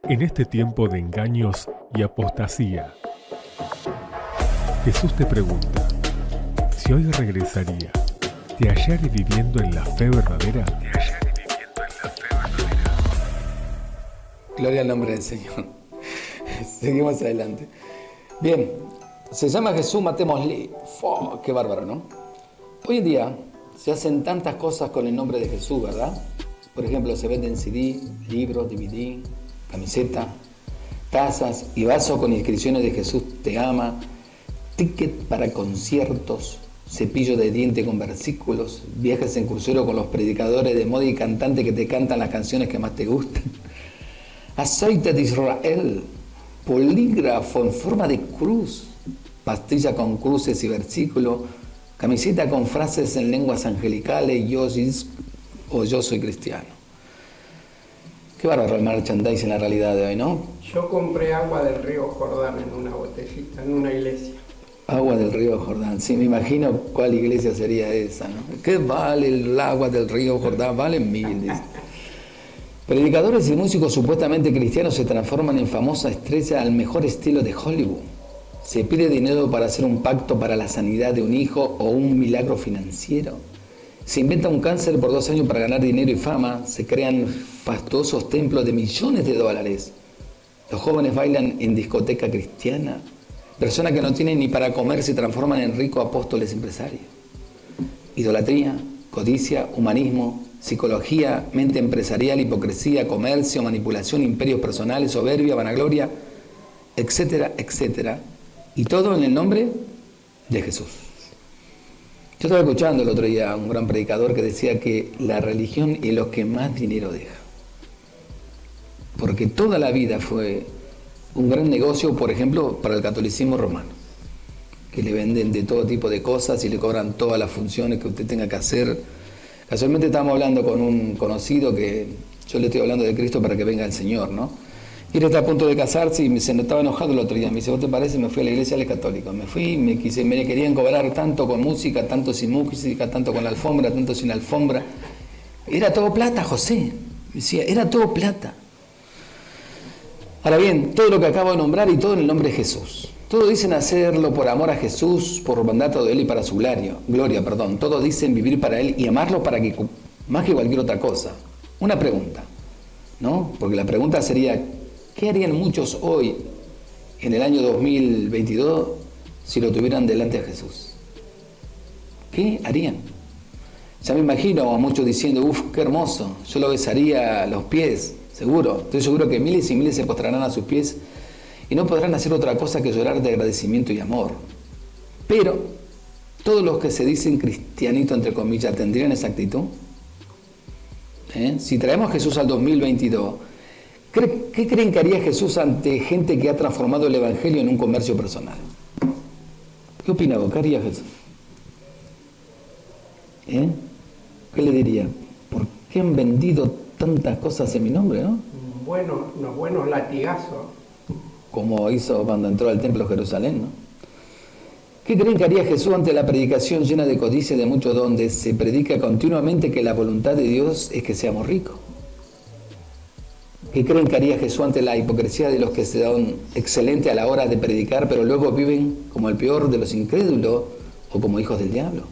En este tiempo de engaños y apostasía, Jesús te pregunta, si hoy regresaría, ¿te hallaré viviendo en la fe verdadera? Gloria al nombre del Señor. Seguimos adelante. Bien, se llama Jesús, matémosle. ¡Qué bárbaro!, ¿no? Hoy en día se hacen tantas cosas con el nombre de Jesús, ¿verdad? Por ejemplo, se venden CD, libros, DVD, camiseta, tazas y vasos con inscripciones de Jesús te ama, ticket para conciertos, cepillo de diente con versículos, viajes en crucero con los predicadores de moda y cantantes que te cantan las canciones que más te gustan, aceite de Israel, polígrafo en forma de cruz, pastilla con cruces y versículos, camiseta con frases en lenguas angelicales, yo soy cristiano. Qué bárbaro el merchandising en la realidad de hoy, ¿no? Yo compré agua del río Jordán en una botellita, en una iglesia. Agua del río Jordán, sí, me imagino cuál iglesia sería esa, ¿no? ¿Qué vale el agua del río Jordán? Vale 1000, dice. Predicadores y músicos supuestamente cristianos se transforman en famosa estrella al mejor estilo de Hollywood. Se pide dinero para hacer un pacto para la sanidad de un hijo o un milagro financiero. Se inventa un cáncer por 2 años para ganar dinero y fama. Se crean fastuosos templos de millones de dólares. Los jóvenes bailan en discoteca cristiana. Personas que no tienen ni para comer se transforman en ricos apóstoles empresarios. Idolatría, codicia, humanismo, psicología, mente empresarial, hipocresía, comercio, manipulación, imperios personales, soberbia, vanagloria, etcétera, etcétera. Y todo en el nombre de Jesús. Yo estaba escuchando el otro día a un gran predicador que decía que la religión es lo que más dinero deja. Porque toda la vida fue un gran negocio, por ejemplo, para el catolicismo romano. Que le venden de todo tipo de cosas y le cobran todas las funciones que usted tenga que hacer. Casualmente estábamos hablando con un conocido que yo le estoy hablando de Cristo para que venga el Señor, ¿no? Y él está a punto de casarse y se estaba enojado el otro día. Me dice, ¿vos te parece? Me fui a la iglesia de los católicos. Me fui, me querían cobrar tanto con música, tanto sin música, tanto con la alfombra, tanto sin alfombra. Era todo plata, José. Me decía, era todo plata. Ahora bien, todo lo que acabo de nombrar y todo en el nombre de Jesús. Todos dicen hacerlo por amor a Jesús, por mandato de Él y para su gloria. Todos dicen vivir para Él y amarlo para que, más que cualquier otra cosa. Una pregunta, ¿no? Porque la pregunta sería, ¿qué harían muchos hoy, en el año 2022, si lo tuvieran delante de Jesús? ¿Qué harían? Ya me imagino a muchos diciendo, qué hermoso, yo lo besaría a los pies, seguro. Estoy seguro que miles y miles se postrarán a sus pies y no podrán hacer otra cosa que llorar de agradecimiento y amor. Pero, todos los que se dicen cristianitos, entre comillas, ¿tendrían esa actitud? Si traemos a Jesús al 2022, ¿qué creen que haría Jesús ante gente que ha transformado el Evangelio en un comercio personal? ¿Qué opina vos? ¿Qué haría Jesús? ¿Qué le diría? ¿Por qué han vendido tantas cosas en mi nombre, no? Unos buenos latigazos. Como hizo cuando entró al templo de Jerusalén, ¿no? ¿Qué creen que haría Jesús ante la predicación llena de codicia de muchos, donde se predica continuamente que la voluntad de Dios es que seamos ricos? ¿Qué creen que haría Jesús ante la hipocresía de los que se dan excelente a la hora de predicar, pero luego viven como el peor de los incrédulos o como hijos del diablo?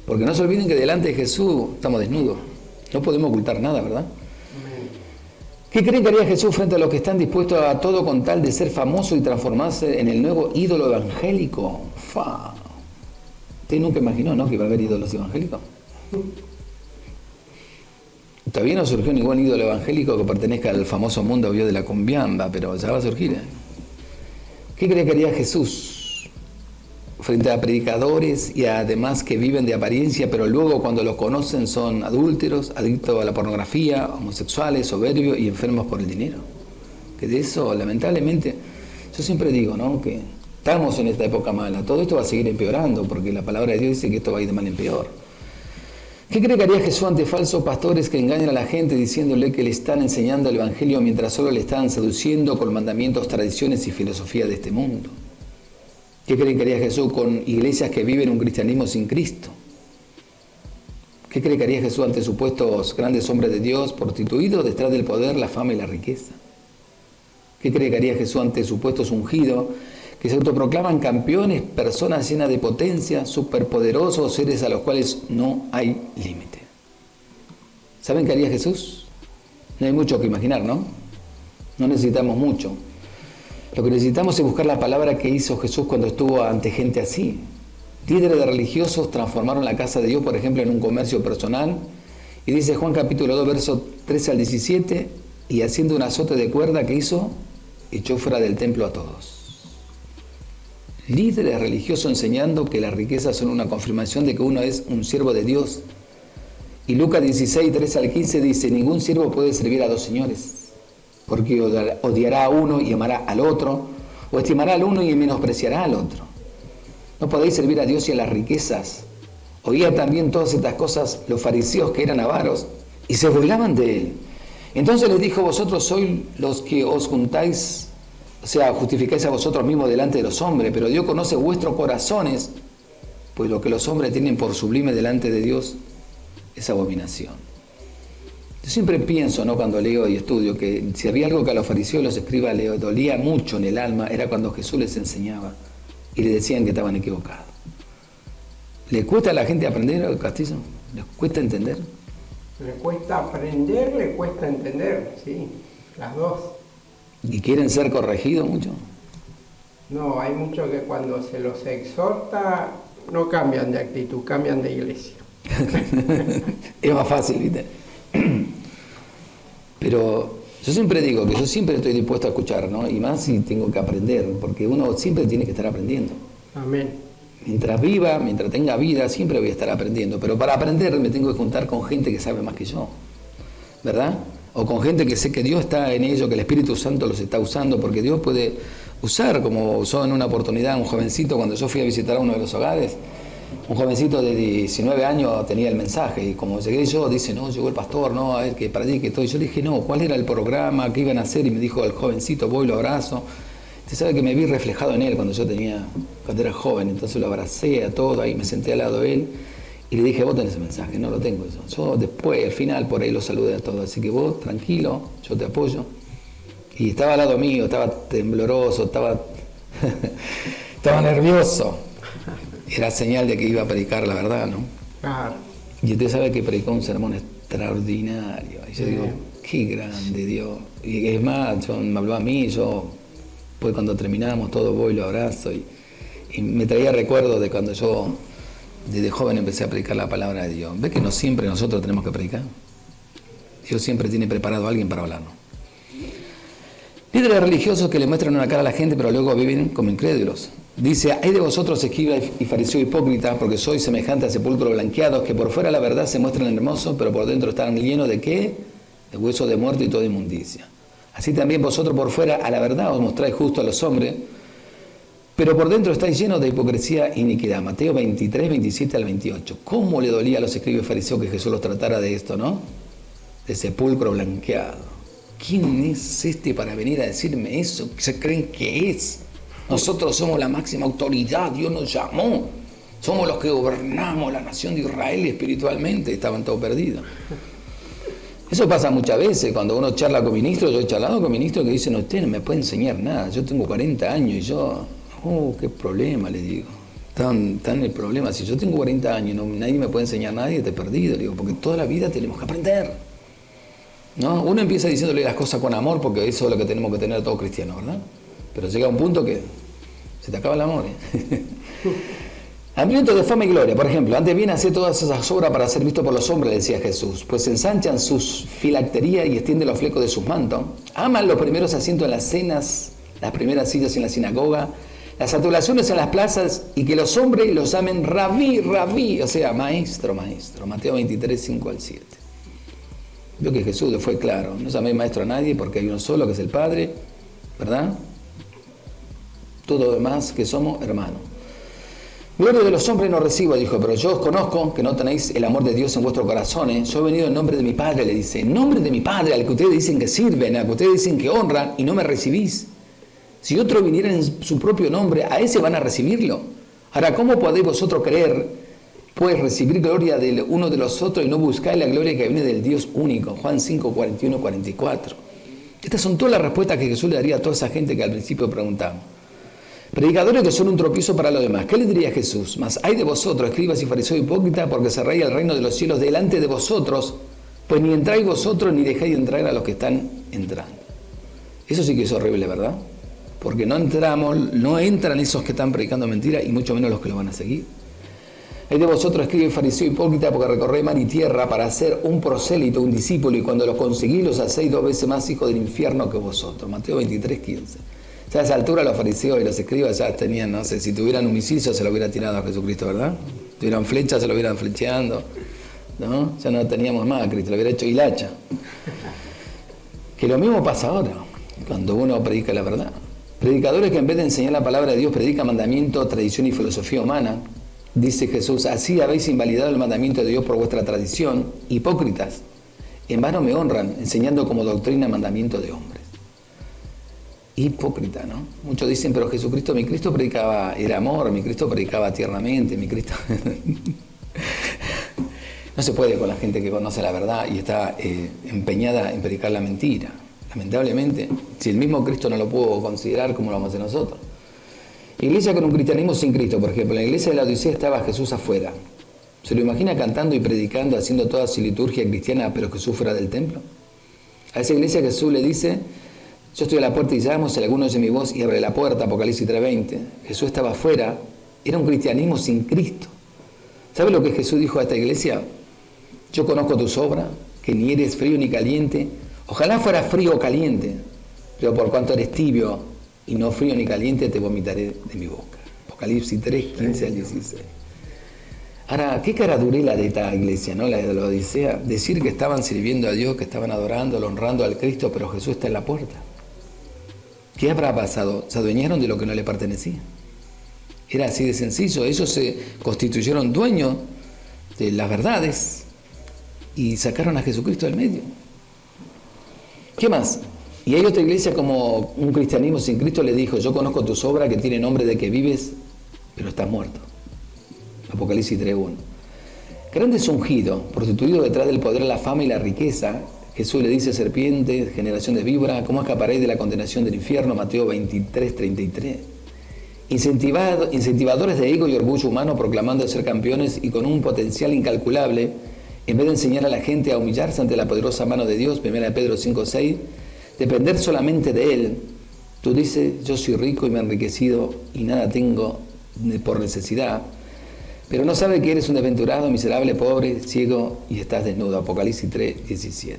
Porque no se olviden que delante de Jesús estamos desnudos. No podemos ocultar nada, ¿verdad? ¿Qué creen que haría Jesús frente a los que están dispuestos a todo con tal de ser famosos y transformarse en el nuevo ídolo evangélico? Usted nunca imaginó, ¿no?, que iba a haber ídolos evangélicos. Todavía no surgió ningún ídolo evangélico que pertenezca al famoso mundo de la cumbiamba, pero ya va a surgir. ¿Qué cree que haría Jesús frente a predicadores y además que viven de apariencia, pero luego cuando los conocen son adúlteros, adictos a la pornografía, homosexuales, soberbios y enfermos por el dinero? Que de eso, lamentablemente, yo siempre digo, ¿no?, que estamos en esta época mala. Todo esto va a seguir empeorando, porque la palabra de Dios dice que esto va a ir de mal en peor. ¿Qué cree que haría Jesús ante falsos pastores que engañan a la gente diciéndole que le están enseñando el Evangelio mientras solo le están seduciendo con mandamientos, tradiciones y filosofía de este mundo? ¿Qué creen que haría Jesús con iglesias que viven un cristianismo sin Cristo? ¿Qué cree que haría Jesús ante supuestos grandes hombres de Dios prostituidos detrás del poder, la fama y la riqueza? ¿Qué cree que haría Jesús ante supuestos ungidos que se autoproclaman campeones, personas llenas de potencia, superpoderosos, seres a los cuales no hay límite? ¿Saben qué haría Jesús? No hay mucho que imaginar, ¿no? No necesitamos mucho. Lo que necesitamos es buscar la palabra que hizo Jesús cuando estuvo ante gente así. Líderes de religiosos transformaron la casa de Dios, por ejemplo, en un comercio personal. Y dice Juan capítulo 2, versos 13 al 17, y haciendo un azote de cuerda que hizo, echó fuera del templo a todos. Líderes religiosos enseñando que las riquezas son una confirmación de que uno es un siervo de Dios. Y Lucas 16, 13 al 15 dice, ningún siervo puede servir a dos señores, porque odiará a uno y amará al otro, o estimará al uno y menospreciará al otro. No podéis servir a Dios y a las riquezas. Oían también todas estas cosas los fariseos que eran avaros y se burlaban de él. Entonces les dijo, vosotros sois los que os juntáis, o sea, justificáis a vosotros mismos delante de los hombres, pero Dios conoce vuestros corazones, pues lo que los hombres tienen por sublime delante de Dios es abominación. Yo siempre pienso, ¿no?, cuando leo y estudio, que si había algo que a los fariseos y los escribas les dolía mucho en el alma, era cuando Jesús les enseñaba y les decían que estaban equivocados. ¿Le cuesta a la gente aprender, Castillo? ¿Les cuesta entender? Le cuesta aprender, le cuesta entender, sí, las dos. ¿Y quieren ser corregidos mucho? No, hay muchos que cuando se los exhorta no cambian de actitud, cambian de iglesia. Es más fácil, ¿viste? Pero yo siempre digo que yo siempre estoy dispuesto a escuchar, ¿no? Y más si tengo que aprender, porque uno siempre tiene que estar aprendiendo. Amén. Mientras viva, mientras tenga vida, siempre voy a estar aprendiendo. Pero para aprender me tengo que juntar con gente que sabe más que yo, ¿verdad? O con gente que sé que Dios está en ello, que el Espíritu Santo los está usando, porque Dios puede usar, como usó en una oportunidad un jovencito cuando yo fui a visitar a uno de los hogares. Un jovencito de 19 años tenía el mensaje y como llegué yo, dice, no, llegó el pastor, no, a ver que predique todo. Y yo le dije, no, ¿cuál era el programa? ¿Qué iban a hacer? Y me dijo el jovencito, voy, lo abrazo. Usted sabe que me vi reflejado en él cuando era joven, entonces lo abracé a todo, ahí me senté al lado de él y le dije, vos tenés el mensaje, no lo tengo yo. Yo después, al final, por ahí lo saludé a todos, así que vos, tranquilo, yo te apoyo. Y estaba al lado mío, estaba tembloroso, estaba nervioso. Era señal de que iba a predicar la verdad, ¿no? Claro. Y usted sabe que predicó un sermón extraordinario. Y yo digo, qué grande Dios. Y es más, me habló a mí, yo, pues cuando terminamos todo voy y lo abrazo. Y me traía recuerdos de cuando yo, desde joven, empecé a predicar la palabra de Dios. ¿Ves que no siempre nosotros tenemos que predicar? Dios siempre tiene preparado a alguien para hablarnos. Líderes religiosos que le muestran una cara a la gente, pero luego viven como incrédulos. Dice, hay de vosotros escribas y fariseos hipócritas, porque sois semejantes a sepulcros blanqueados, que por fuera la verdad se muestran hermosos, pero por dentro están llenos de ¿qué? De huesos de muerte y toda inmundicia. Así también vosotros por fuera a la verdad os mostráis justo a los hombres, pero por dentro estáis llenos de hipocresía e iniquidad. Mateo 23, 27 al 28. ¿Cómo le dolía a los escribas y fariseos que Jesús los tratara de esto, no? De sepulcro blanqueado. ¿Quién es este para venir a decirme eso? ¿Qué se creen que es? Nosotros somos la máxima autoridad, Dios nos llamó. Somos los que gobernamos la nación de Israel espiritualmente. Estaban todos perdidos. Eso pasa muchas veces cuando uno charla con ministros. Yo he charlado con ministros que dicen, usted no me puede enseñar nada. Yo tengo 40 años y yo, qué problema, le digo. Tan el problema. Si yo tengo 40 años y nadie me puede enseñar nada, te he perdido. Le digo, porque toda la vida tenemos que aprender. ¿No? Uno empieza diciéndole las cosas con amor porque eso es lo que tenemos que tener todos cristianos, ¿verdad? Pero llega un punto que se te acaba el amor, ¿eh? Hambriento de fama y gloria, por ejemplo, antes bien hacer todas esas obras para ser visto por los hombres, decía Jesús, pues ensanchan sus filacterías y extienden los flecos de sus mantos, aman los primeros asientos en las cenas, las primeras sillas en la sinagoga, las adulaciones en las plazas y que los hombres los amen rabí, rabí, o sea, maestro, maestro. Mateo 23, 5 al 7. Veo que Jesús le fue claro, no llaméis maestro a nadie porque hay uno solo que es el Padre, ¿verdad? Todo lo demás que somos hermanos. Gloria de los hombres no recibo, dijo, pero yo os conozco que no tenéis el amor de Dios en vuestros corazones. Yo he venido en nombre de mi Padre, le dice, en nombre de mi Padre, al que ustedes dicen que sirven, al que ustedes dicen que honran y no me recibís. Si otro viniera en su propio nombre, a ese van a recibirlo. Ahora, ¿cómo podéis vosotros creer, pues, recibir gloria de uno de los otros y no buscáis la gloria que viene del Dios único? Juan 5, 41, 44. Estas son todas las respuestas que Jesús le daría a toda esa gente que al principio preguntamos. Predicadores que son un tropiezo para los demás. ¿Qué le diría Jesús? Mas hay de vosotros, escribas y fariseos hipócritas, porque cerráis el reino de los cielos delante de vosotros, pues ni entráis vosotros ni dejáis de entrar a los que están entrando. Eso sí que es horrible, ¿verdad? Porque no entran esos que están predicando mentira y mucho menos los que lo van a seguir. Hay de vosotros, escribe fariseo hipócrita, porque recorréis mar y tierra para hacer un prosélito, un discípulo, y cuando los conseguís los hacéis 2 veces más hijos del infierno que vosotros. Mateo 23:15. Ya a esa altura los fariseos y los escribas ya tenían, no sé, si tuvieran un misil se lo hubiera tirado a Jesucristo, ¿verdad? Si tuvieran flechas se lo hubieran flecheando, ¿no? Ya no teníamos más a Cristo, lo hubiera hecho hilacha. Que lo mismo pasa ahora, cuando uno predica la verdad. Predicadores que en vez de enseñar la palabra de Dios predican mandamiento, tradición y filosofía humana. Dice Jesús, así habéis invalidado el mandamiento de Dios por vuestra tradición. Hipócritas, en vano me honran, enseñando como doctrina mandamiento de hombres. Hipócrita, ¿no? Muchos dicen, pero Jesucristo, mi Cristo predicaba el amor, mi Cristo predicaba tiernamente, mi Cristo... No se puede con la gente que conoce la verdad y está empeñada en predicar la mentira. Lamentablemente, si el mismo Cristo no lo pudo considerar, ¿cómo lo vamos a hacer nosotros? Iglesia con un cristianismo sin Cristo, por ejemplo. En la iglesia de la Odisea estaba Jesús afuera. ¿Se lo imagina cantando y predicando, haciendo toda su liturgia cristiana, pero Jesús fuera del templo? A esa iglesia Jesús le dice, yo estoy a la puerta y llamo, si alguno oye mi voz y abre la puerta, Apocalipsis 3:20. Jesús estaba afuera, era un cristianismo sin Cristo. ¿Sabe lo que Jesús dijo a esta iglesia? Yo conozco tus obras, que ni eres frío ni caliente. Ojalá fuera frío o caliente, pero por cuanto eres tibio y no frío ni caliente, te vomitaré de mi boca. Apocalipsis 3:15-16. Ahora, qué caradurela de esta iglesia, ¿no? La de la Odisea. Decir que estaban sirviendo a Dios, que estaban adorando, honrando al Cristo, pero Jesús está en la puerta. ¿Qué habrá pasado? Se adueñaron de lo que no le pertenecía. Era así de sencillo. Ellos se constituyeron dueños de las verdades y sacaron a Jesucristo del medio. ¿Qué más? Y hay otra iglesia como un cristianismo sin Cristo le dijo, yo conozco tus obras que tienen nombre de que vives, pero estás muerto. Apocalipsis 3:1. Grandes ungidos, prostituidos detrás del poder, la fama y la riqueza. Jesús le dice, serpiente, generación de víbora, ¿cómo escaparéis de la condenación del infierno? Mateo 23:33. Incentivadores de ego y orgullo humano proclamando ser campeones y con un potencial incalculable, en vez de enseñar a la gente a humillarse ante la poderosa mano de Dios, 1 Pedro 5:6, depender solamente de Él. Tú dices, yo soy rico y me he enriquecido y nada tengo por necesidad, pero no sabe que eres un desventurado, miserable, pobre, ciego y estás desnudo. Apocalipsis 3:17.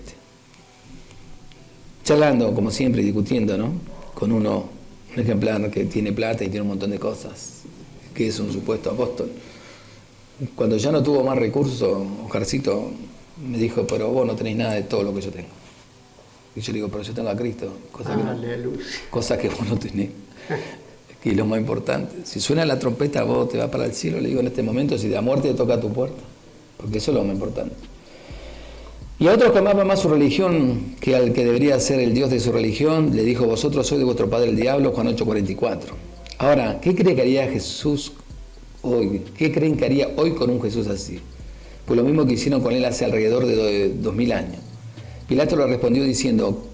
Charlando, como siempre, discutiendo, ¿no? Con un ejemplar que tiene plata y tiene un montón de cosas, que es un supuesto apóstol. Cuando ya no tuvo más recursos, Oscarcito me dijo, pero vos no tenés nada de todo lo que yo tengo. Y yo le digo, pero yo tengo a Cristo, cosas que vos no tenés. Y lo más importante, si suena la trompeta, vos te vas para el cielo, le digo en este momento, si la muerte te toca a tu puerta, porque eso es lo más importante. Y a otros que amaban más su religión que al que debería ser el Dios de su religión, le dijo, vosotros sois de vuestro padre el diablo, Juan 8:44. Ahora, ¿qué cree que haría Jesús hoy? ¿Qué creen que haría hoy con un Jesús así? Pues lo mismo que hicieron con él hace alrededor de 2000 años. Pilato le respondió diciendo,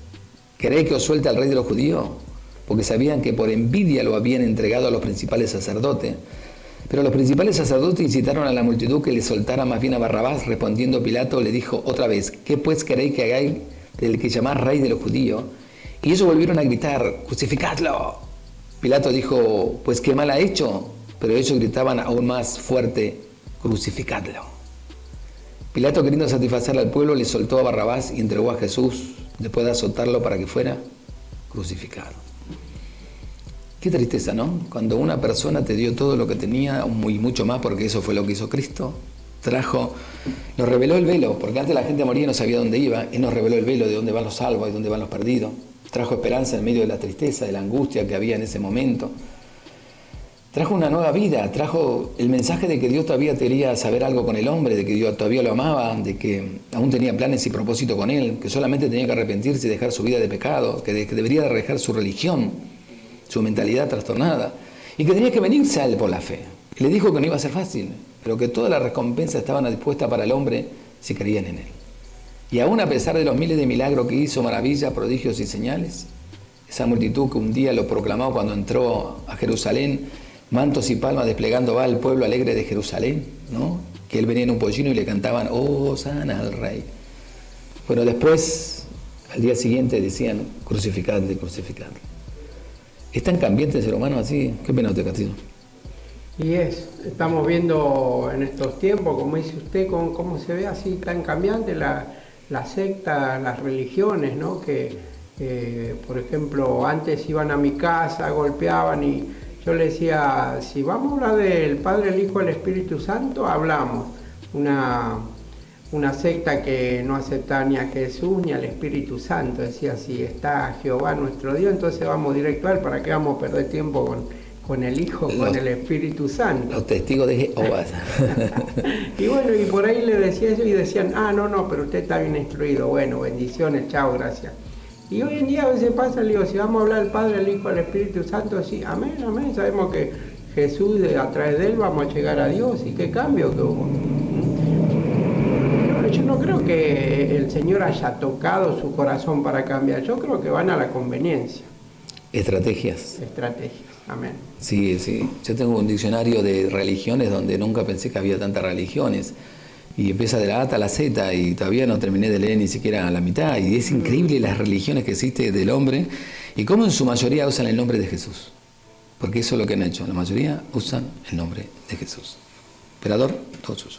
¿queréis que os suelte al rey de los judíos? Porque sabían que por envidia lo habían entregado a los principales sacerdotes. Pero los principales sacerdotes incitaron a la multitud que le soltara más bien a Barrabás. Respondiendo Pilato le dijo otra vez, ¿qué pues queréis que hagáis del que llamás rey de los judíos? Y ellos volvieron a gritar, crucificadlo. Pilato dijo, pues qué mal ha hecho. Pero ellos gritaban aún más fuerte, crucificadlo. Pilato, queriendo satisfacer al pueblo, le soltó a Barrabás y entregó a Jesús después de azotarlo para que fuera crucificado. Qué tristeza, ¿no? Cuando una persona te dio todo lo que tenía y mucho más, porque eso fue lo que hizo Cristo, nos reveló el velo, porque antes la gente moría y no sabía dónde iba, Él nos reveló el velo de dónde van los salvos y dónde van los perdidos. Trajo esperanza en medio de la tristeza, de la angustia que había en ese momento. Trajo una nueva vida, trajo el mensaje de que Dios todavía quería saber algo con el hombre, de que Dios todavía lo amaba, de que aún tenía planes y propósitos con él, que solamente tenía que arrepentirse y dejar su vida de pecado, que debería dejar su religión, su mentalidad trastornada, y que tenía que venirse a él por la fe. Y le dijo que no iba a ser fácil, pero que todas las recompensas estaban dispuestas para el hombre si creían en él. Y aún a pesar de los miles de milagros que hizo, maravillas, prodigios y señales, esa multitud que un día lo proclamó cuando entró a Jerusalén, mantos y palmas desplegando va al pueblo alegre de Jerusalén, ¿no? Que él venía en un pollino y le cantaban, oh, sana al rey. Bueno, después, al día siguiente decían, crucificadle, crucificadle. ¿Es tan cambiante el ser humano así? ¿Qué pena usted, Castillo? Y estamos viendo en estos tiempos, como dice usted, cómo se ve así tan cambiante la secta, las religiones, ¿no? Que, por ejemplo, antes iban a mi casa, golpeaban y yo le decía, si vamos a hablar del Padre, el Hijo, el Espíritu Santo, hablamos. Una secta que no acepta ni a Jesús ni al Espíritu Santo, decía, si está Jehová nuestro Dios, entonces vamos directo a él, ¿para qué vamos a perder tiempo con el Hijo, con el Espíritu Santo? Los testigos de Jehová. Y bueno, y por ahí le decía eso y decían, no, pero usted está bien instruido, bueno, bendiciones, chao, gracias. Y hoy en día a veces pasa, le digo, si vamos a hablar del Padre, el Hijo, el Espíritu Santo, sí, amén, amén, sabemos que Jesús, a través de él vamos a llegar a Dios, y qué cambio que hubo. Yo no creo que el Señor haya tocado su corazón para cambiar, yo creo que van a la conveniencia. Estrategias. Estrategias, amén. Sí, sí. Yo tengo un diccionario de religiones donde nunca pensé que había tantas religiones. Y empieza de la A a la Z y todavía no terminé de leer ni siquiera la mitad. Y es increíble las religiones que existen del hombre y cómo en su mayoría usan el nombre de Jesús. Porque eso es lo que han hecho. La mayoría usan el nombre de Jesús. Emperador, todo suyo.